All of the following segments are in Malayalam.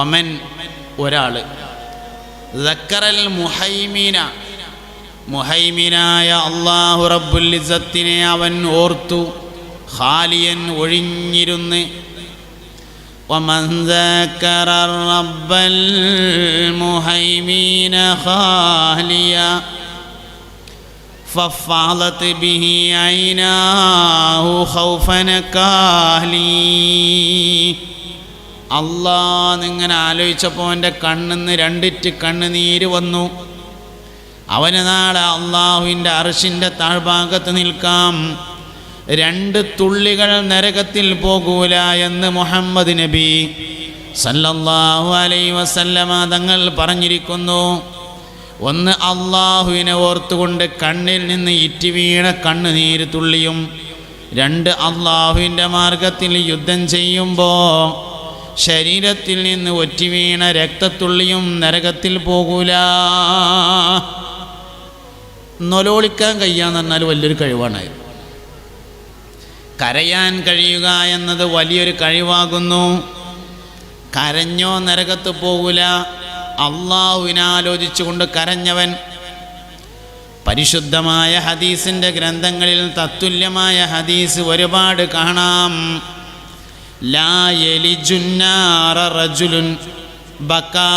വമൻ ഒരാള് ദക്കറൽ മുഹൈമിനായ അല്ലാഹു റബ്ബുൽ ഇസ്സത്തിനെ അവൻ ഓർത്തു, ഖാലിയൻ ഒഴിഞ്ഞിരുന്ന്. വമൻ ദക്കറ റബ്ബൽ മുഹൈമിന ഖാലിയ ഫഫാലത് ബിഹി ഐനാഹു ഖൗഫൻ കാലി. അല്ലാന്നിങ്ങനെ ആലോചിച്ചപ്പോൾ എൻ്റെ കണ്ണിന്ന് രണ്ടിറ്റ് കണ്ണുനീര് വന്നു. അവന് നാളെ അള്ളാഹുവിൻ്റെ അർശിൻ്റെ താഴ്ഭാഗത്ത് നിൽക്കാം, രണ്ട് തുള്ളികൾ നരകത്തിൽ പോകൂല എന്ന് മുഹമ്മദ് നബി സല്ലല്ലാഹു അലൈഹി വസല്ലമ തങ്ങൾ പറഞ്ഞിരിക്കുന്നു. ഒന്ന്, അള്ളാഹുവിനെ ഓർത്തുകൊണ്ട് കണ്ണിൽ നിന്ന് ഇറ്റി വീണ കണ്ണുനീര് തുള്ളിയും. രണ്ട്, അള്ളാഹുവിൻ്റെ മാർഗത്തിൽ യുദ്ധം ചെയ്യുമ്പോൾ ശരീരത്തിൽ നിന്ന് ഒറ്റി വീണ രക്തത്തുള്ളിയും നരകത്തിൽ പോകൂല. നൊലോളിക്കാൻ കഴിയാന്ന് പറഞ്ഞാൽ വലിയൊരു കഴിവാണ്. കരയാൻ കഴിയുക എന്നത് വലിയൊരു കഴിവാകുന്നു. കരഞ്ഞോ നരകത്ത് പോകൂല. അള്ളാഹുവിനാലോചിച്ചുകൊണ്ട് കരഞ്ഞവൻ. പരിശുദ്ധമായ ഹദീസിൻ്റെ ഗ്രന്ഥങ്ങളിൽ തത്തുല്യമായ ഹദീസ് ഒരുപാട് കാണാം. ലാ യലിജുന്നാറ റജുലുൻ ബകാ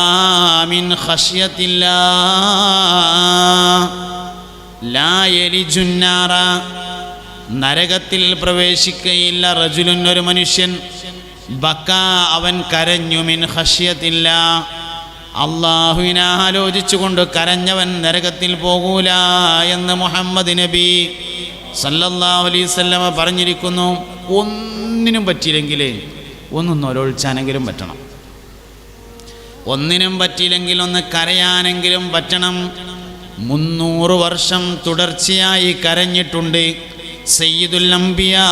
മിൻ ഖശ്യത്തില്ലാഹ്. ലാ യലിജുന്നാറ, നരകത്തിൽ പ്രവേശിക്കുകയില്ല. റജുലുൻ, ഒരു മനുഷ്യൻ. ബകാ, അവൻ കരഞ്ഞു. മിൻ ഖശ്യത്തില്ലാഹ്, അള്ളാഹുവിനെ ആലോചിച്ചുകൊണ്ട് കരഞ്ഞവൻ നരകത്തിൽ പോകൂല എന്ന് മുഹമ്മദ് നബി സല്ലല്ലാഹു അലൈഹി വസല്ലമ പറഞ്ഞിരിക്കുന്നു. ഒന്നിനും പറ്റിയില്ലെങ്കിൽ ഒന്ന് നൊലൊഴിച്ചാനെങ്കിലും പറ്റണം. ഒന്നിനും പറ്റിയില്ലെങ്കിൽ ഒന്ന് കരയാനെങ്കിലും പറ്റണം. 300 വർഷം തുടർച്ചയായി കരഞ്ഞിട്ടുണ്ട് സയ്യിദുൽ അംബിയാ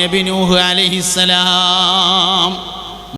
നബി നൂഹ് അലൈഹിസ്സലാം.